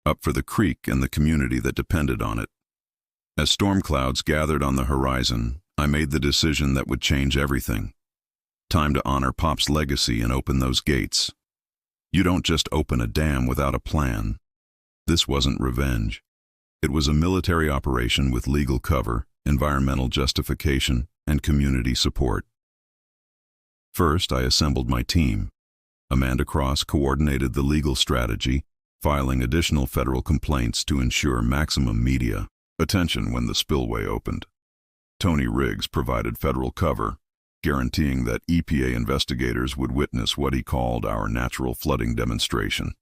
up for the creek and the community that depended on it. As storm clouds gathered on the horizon, I made the decision that would change everything. Time to honor Pop's legacy and open those gates. You don't just open a dam without a plan. This wasn't revenge. It was a military operation with legal cover, environmental justification, and community support. First, I assembled my team. Amanda Cross coordinated the legal strategy, filing additional federal complaints to ensure maximum media attention when the spillway opened. Tony Riggs provided federal cover, guaranteeing that EPA investigators would witness what he called our natural flooding demonstration.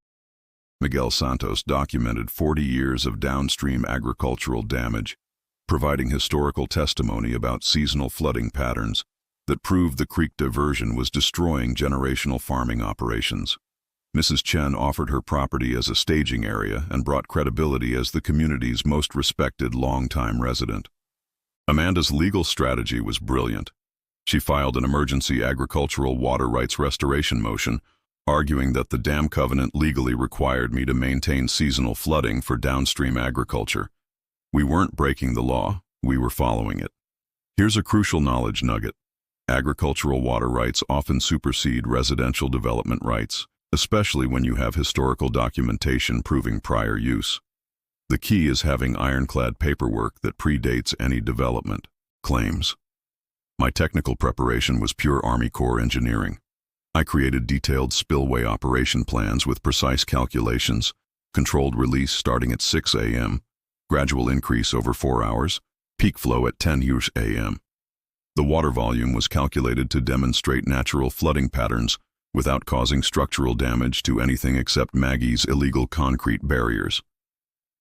Miguel Santos documented 40 years of downstream agricultural damage, providing historical testimony about seasonal flooding patterns that proved the creek diversion was destroying generational farming operations. Mrs. Chen offered her property as a staging area and brought credibility as the community's most respected longtime resident. Amanda's legal strategy was brilliant. She filed an emergency agricultural water rights restoration motion, arguing that the dam covenant legally required me to maintain seasonal flooding for downstream agriculture. We weren't breaking the law, we were following it. Here's a crucial knowledge nugget. Agricultural water rights often supersede residential development rights, especially when you have historical documentation proving prior use. The key is having ironclad paperwork that predates any development claims. My technical preparation was pure Army Corps engineering. I created detailed spillway operation plans with precise calculations, controlled release starting at 6 a.m., gradual increase over 4 hours, peak flow at 10 a.m. The water volume was calculated to demonstrate natural flooding patterns without causing structural damage to anything except Maggie's illegal concrete barriers.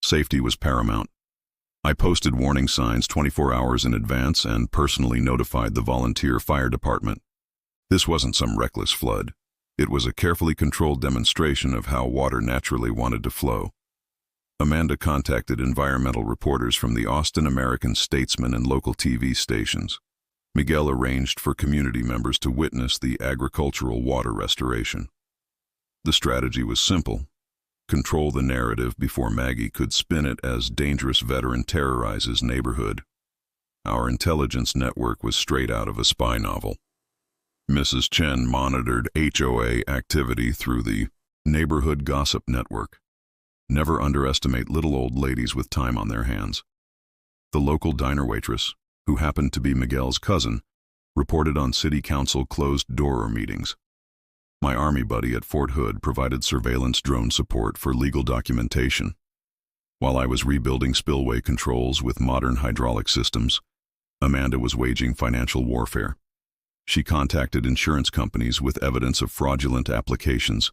Safety was paramount. I posted warning signs 24 hours in advance and personally notified the volunteer fire department. This wasn't some reckless flood. It was a carefully controlled demonstration of how water naturally wanted to flow. Amanda contacted environmental reporters from the Austin American-Statesman and local TV stations. Miguel arranged for community members to witness the agricultural water restoration. The strategy was simple. Control the narrative before Maggie could spin it as dangerous veteran terrorizes neighborhood. Our intelligence network was straight out of a spy novel. Mrs. Chen monitored HOA activity through the neighborhood gossip network. Never underestimate little old ladies with time on their hands. The local diner waitress, who happened to be Miguel's cousin, reported on city council closed-door meetings. My Army buddy at Fort Hood provided surveillance drone support for legal documentation. While I was rebuilding spillway controls with modern hydraulic systems, Amanda was waging financial warfare. She contacted insurance companies with evidence of fraudulent applications,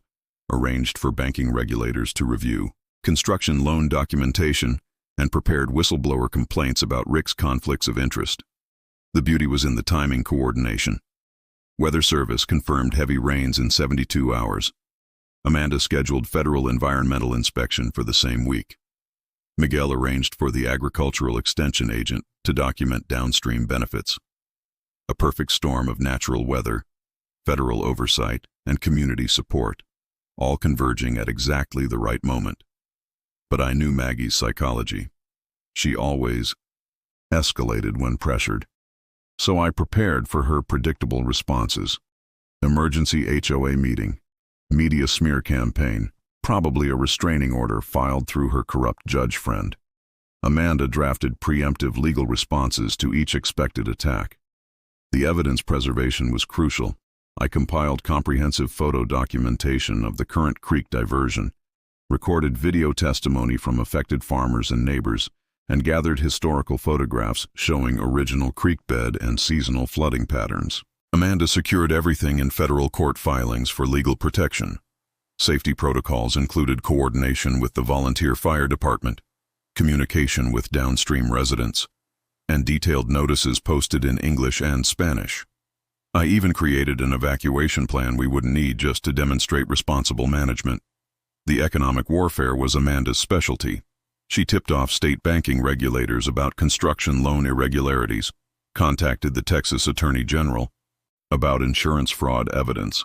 arranged for banking regulators to review construction loan documentation, and prepared whistleblower complaints about Rick's conflicts of interest. The beauty was in the timing coordination. Weather Service confirmed heavy rains in 72 hours. Amanda scheduled federal environmental inspection for the same week. Miguel arranged for the agricultural extension agent to document downstream benefits. A perfect storm of natural weather, federal oversight, and community support, all converging at exactly the right moment. But I knew Maggie's psychology. She always escalated when pressured. So I prepared for her predictable responses. Emergency HOA meeting, media smear campaign, probably a restraining order filed through her corrupt judge friend. Amanda drafted preemptive legal responses to each expected attack. The evidence preservation was crucial. I compiled comprehensive photo documentation of the current creek diversion, recorded video testimony from affected farmers and neighbors, and gathered historical photographs showing original creek bed and seasonal flooding patterns. Amanda secured everything in federal court filings for legal protection. Safety protocols included coordination with the volunteer fire department, communication with downstream residents, and detailed notices posted in English and Spanish. I even created an evacuation plan we wouldn't need just to demonstrate responsible management. The economic warfare was Amanda's specialty. She tipped off state banking regulators about construction loan irregularities, contacted the Texas Attorney General about insurance fraud evidence,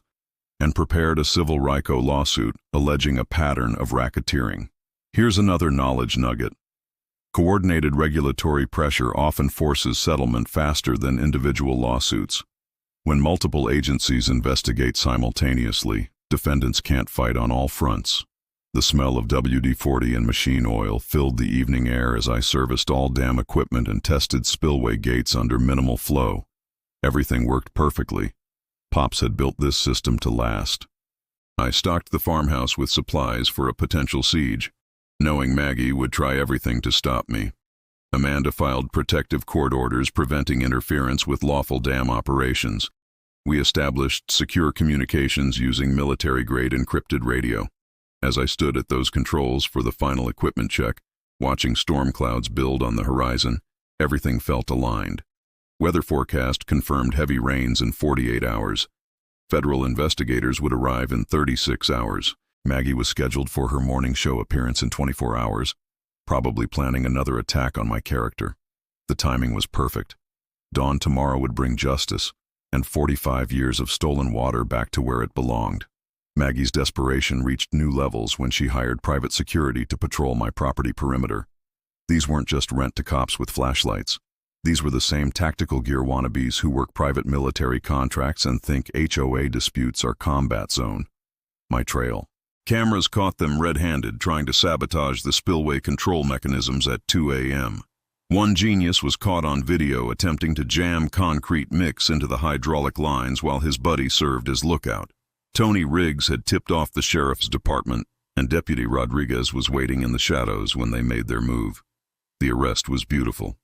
and prepared a civil RICO lawsuit alleging a pattern of racketeering. Here's another knowledge nugget. Coordinated regulatory pressure often forces settlement faster than individual lawsuits. When multiple agencies investigate simultaneously, defendants can't fight on all fronts. The smell of WD-40 and machine oil filled the evening air as I serviced all dam equipment and tested spillway gates under minimal flow. Everything worked perfectly. Pops had built this system to last. I stocked the farmhouse with supplies for a potential siege, knowing Maggie would try everything to stop me. Amanda filed protective court orders preventing interference with lawful dam operations. We established secure communications using military-grade encrypted radio. As I stood at those controls for the final equipment check, watching storm clouds build on the horizon, everything felt aligned. Weather forecast confirmed heavy rains in 48 hours. Federal investigators would arrive in 36 hours. Maggie was scheduled for her morning show appearance in 24 hours, probably planning another attack on my character. The timing was perfect. Dawn tomorrow would bring justice, and 45 years of stolen water back to where it belonged. Maggie's desperation reached new levels when she hired private security to patrol my property perimeter. These weren't just rent-to-cops with flashlights. These were the same tactical gear wannabes who work private military contracts and think HOA disputes are combat zone. My trail. Cameras caught them red-handed trying to sabotage the spillway control mechanisms at 2 a.m. One genius was caught on video attempting to jam concrete mix into the hydraulic lines while his buddy served as lookout. Tony Riggs had tipped off the sheriff's department, and Deputy Rodriguez was waiting in the shadows when they made their move. The arrest was beautiful.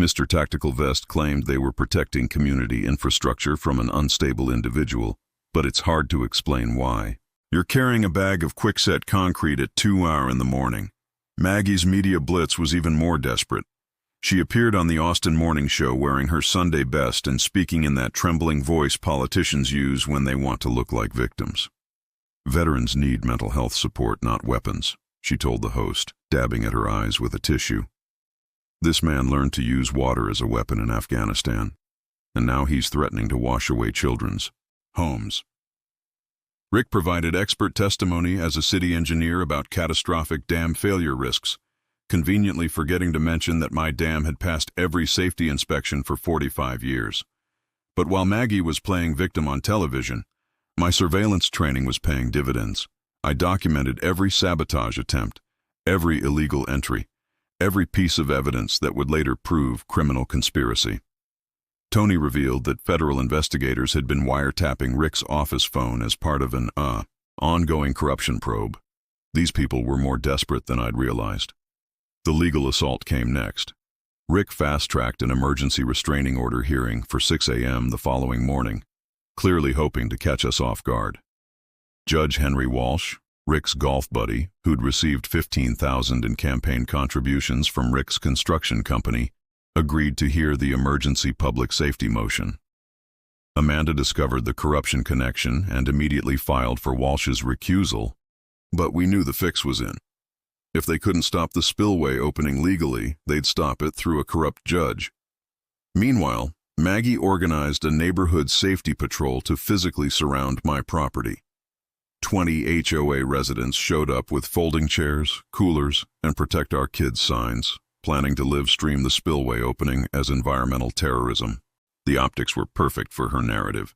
Mr. Tactical Vest claimed they were protecting community infrastructure from an unstable individual, but it's hard to explain why. You're carrying a bag of quickset concrete at 2 hours in the morning. Maggie's media blitz was even more desperate. She appeared on the Austin Morning Show wearing her Sunday best and speaking in that trembling voice politicians use when they want to look like victims. Veterans need mental health support, not weapons, she told the host, dabbing at her eyes with a tissue. This man learned to use water as a weapon in Afghanistan, and now he's threatening to wash away children's homes. Rick provided expert testimony as a city engineer about catastrophic dam failure risks, conveniently forgetting to mention that my dam had passed every safety inspection for 45 years. But while Maggie was playing victim on television, my surveillance training was paying dividends. I documented every sabotage attempt, every illegal entry, every piece of evidence that would later prove criminal conspiracy. Tony revealed that federal investigators had been wiretapping Rick's office phone as part of an ongoing corruption probe. These people were more desperate than I'd realized. The legal assault came next. Rick fast-tracked an emergency restraining order hearing for 6 a.m. the following morning, clearly hoping to catch us off guard. Judge Henry Walsh, Rick's golf buddy, who'd received $15,000 in campaign contributions from Rick's construction company, agreed to hear the emergency public safety motion. Amanda discovered the corruption connection and immediately filed for Walsh's recusal, but we knew the fix was in. If they couldn't stop the spillway opening legally, they'd stop it through a corrupt judge. Meanwhile, Maggie organized a neighborhood safety patrol to physically surround my property. 20 HOA residents showed up with folding chairs, coolers, and Protect Our Kids signs, planning to live stream the spillway opening as environmental terrorism. The optics were perfect for her narrative.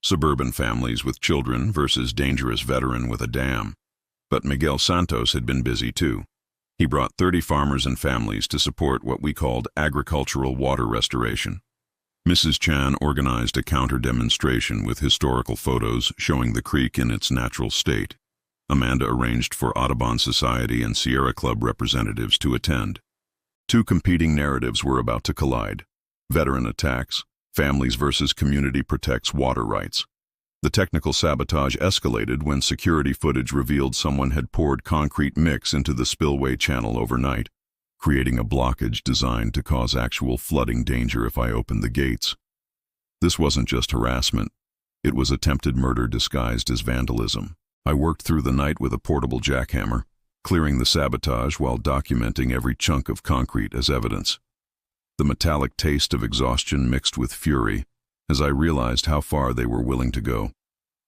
Suburban families with children versus dangerous veteran with a dam. But Miguel Santos had been busy too. He brought 30 farmers and families to support what we called agricultural water restoration. Mrs. Chan organized a counter-demonstration with historical photos showing the creek in its natural state. Amanda arranged for Audubon Society and Sierra Club representatives to attend. Two competing narratives were about to collide. Veteran attacks, families versus community protects water rights. The technical sabotage escalated when security footage revealed someone had poured concrete mix into the spillway channel overnight, creating a blockage designed to cause actual flooding danger if I opened the gates. This wasn't just harassment. It was attempted murder disguised as vandalism. I worked through the night with a portable jackhammer, clearing the sabotage while documenting every chunk of concrete as evidence. The metallic taste of exhaustion mixed with fury as I realized how far they were willing to go.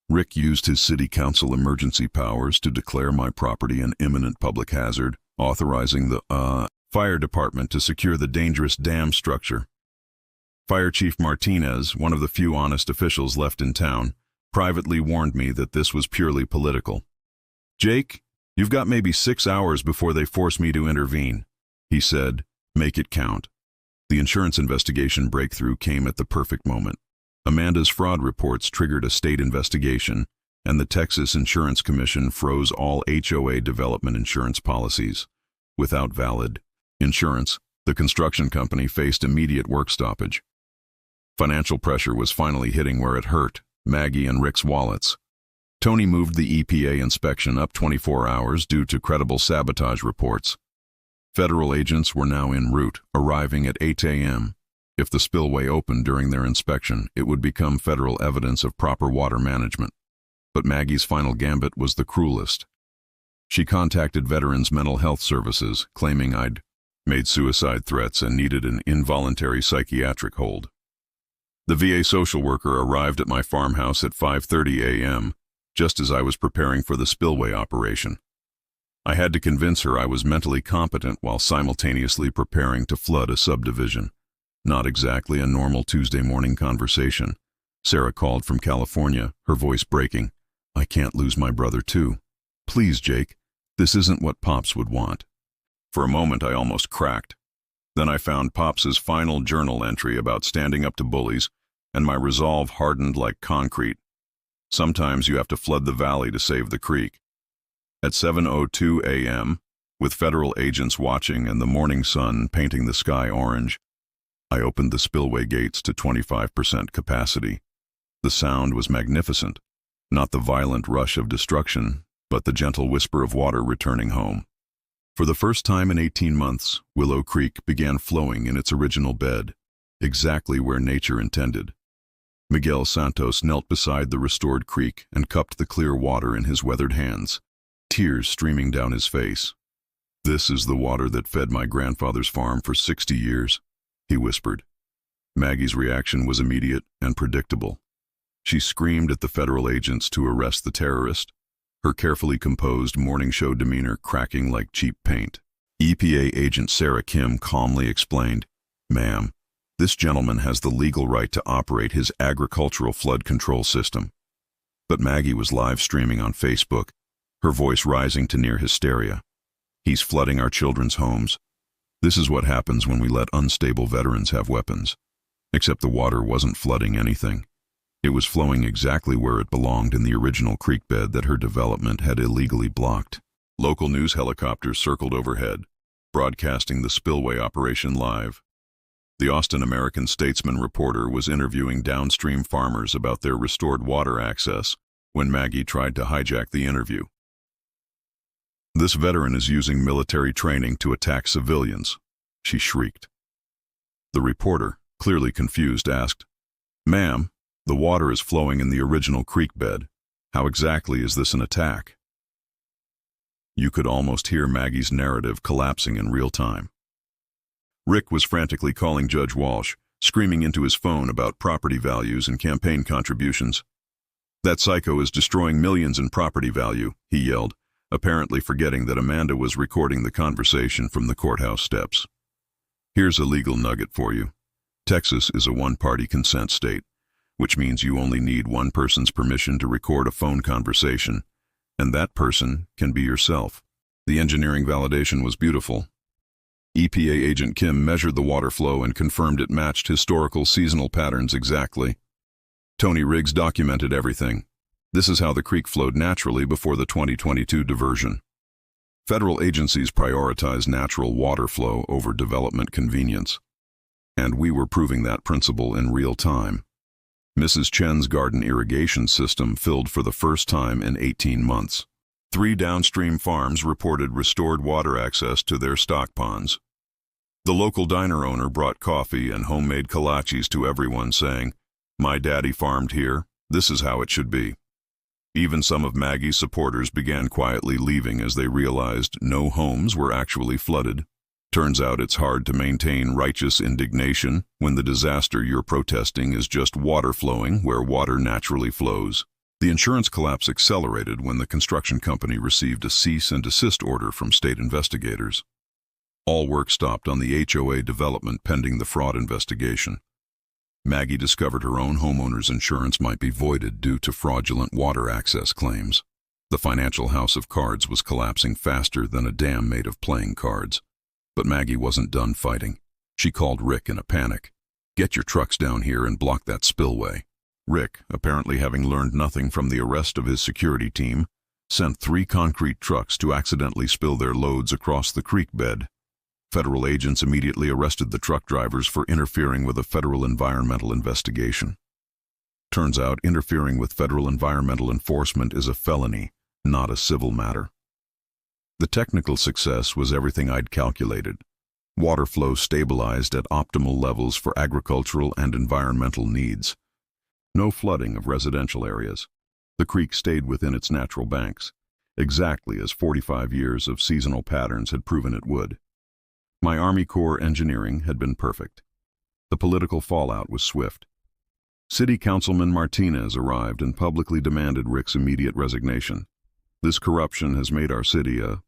Rick used his city council emergency powers to declare my property an imminent public hazard, authorizing the fire department to secure the dangerous dam structure. Fire Chief Martinez, one of the few honest officials left in town, privately warned me that this was purely political. "Jake, you've got maybe 6 hours before they force me to intervene," he said. "Make it count." The insurance investigation breakthrough came at the perfect moment. Amanda's fraud reports triggered a state investigation, and the Texas Insurance Commission froze all HOA development insurance policies. Without valid insurance, the construction company faced immediate work stoppage. Financial pressure was finally hitting where it hurt: Maggie and Rick's wallets. Tony moved the EPA inspection up 24 hours due to credible sabotage reports. Federal agents were now en route, arriving at 8 a.m. If the spillway opened during their inspection, it would become federal evidence of proper water management. But Maggie's final gambit was the cruelest. She contacted Veterans Mental Health Services, claiming I'd made suicide threats and needed an involuntary psychiatric hold. The VA social worker arrived at my farmhouse at 5:30 a.m., just as I was preparing for the spillway operation. I had to convince her I was mentally competent while simultaneously preparing to flood a subdivision. Not exactly a normal Tuesday morning conversation. Sarah called from California, her voice breaking. "I can't lose my brother too. Please, Jake, this isn't what Pops would want." For a moment I almost cracked. Then I found Pops's final journal entry about standing up to bullies, and my resolve hardened like concrete. Sometimes you have to flood the valley to save the creek. At 7:02 a.m., with federal agents watching and the morning sun painting the sky orange, I opened the spillway gates to 25% capacity. The sound was magnificent, not the violent rush of destruction, but the gentle whisper of water returning home. For the first time in 18 months, Willow Creek began flowing in its original bed, exactly where nature intended. Miguel Santos knelt beside the restored creek and cupped the clear water in his weathered hands, tears streaming down his face. "This is the water that fed my grandfather's farm for 60 years, he whispered. Maggie's reaction was immediate and predictable. She screamed at the federal agents to arrest the terrorist, her carefully composed morning show demeanor cracking like cheap paint. EPA agent Sarah Kim calmly explained, "Ma'am, this gentleman has the legal right to operate his agricultural flood control system." But Maggie was live streaming on Facebook, her voice rising to near hysteria. "He's flooding our children's homes. This is what happens when we let unstable veterans have weapons." Except the water wasn't flooding anything. It was flowing exactly where it belonged in the original creek bed that her development had illegally blocked. Local news helicopters circled overhead, broadcasting the spillway operation live. The Austin American-Statesman reporter was interviewing downstream farmers about their restored water access when Maggie tried to hijack the interview. "This veteran is using military training to attack civilians," she shrieked. The reporter, clearly confused, asked, "Ma'am, the water is flowing in the original creek bed. How exactly is this an attack?" You could almost hear Maggie's narrative collapsing in real time. Rick was frantically calling Judge Walsh, screaming into his phone about property values and campaign contributions. "That psycho is destroying millions in property value," he yelled, apparently forgetting that Amanda was recording the conversation from the courthouse steps. "Here's a legal nugget for you. Texas is a one-party consent state, which means you only need one person's permission to record a phone conversation, and that person can be yourself." The engineering validation was beautiful. EPA agent Kim measured the water flow and confirmed it matched historical seasonal patterns exactly. Tony Riggs documented everything. This is how the creek flowed naturally before the 2022 diversion. Federal agencies prioritize natural water flow over development convenience. And we were proving that principle in real time. Mrs. Chen's garden irrigation system filled for the first time in 18 months. 3 downstream farms reported restored water access to their stock ponds. The local diner owner brought coffee and homemade kolaches to everyone, saying, "My daddy farmed here. This is how it should be." Even some of Maggie's supporters began quietly leaving as they realized no homes were actually flooded. Turns out it's hard to maintain righteous indignation when the disaster you're protesting is just water flowing where water naturally flows. The insurance collapse accelerated when the construction company received a cease and desist order from state investigators. All work stopped on the HOA development pending the fraud investigation. Maggie discovered her own homeowner's insurance might be voided due to fraudulent water access claims. The financial house of cards was collapsing faster than a dam made of playing cards. But Maggie wasn't done fighting. She called Rick in a panic. "Get your trucks down here and block that spillway." Rick, apparently having learned nothing from the arrest of his security team, sent 3 concrete trucks to accidentally spill their loads across the creek bed. Federal agents immediately arrested the truck drivers for interfering with a federal environmental investigation. Turns out interfering with federal environmental enforcement is a felony, not a civil matter. The technical success was everything I'd calculated. Water flow stabilized at optimal levels for agricultural and environmental needs. No flooding of residential areas. The creek stayed within its natural banks, exactly as 45 years of seasonal patterns had proven it would. My Army Corps engineering had been perfect. The political fallout was swift. City Councilman Martinez arrived and publicly demanded Rick's immediate resignation. "This corruption has made our city a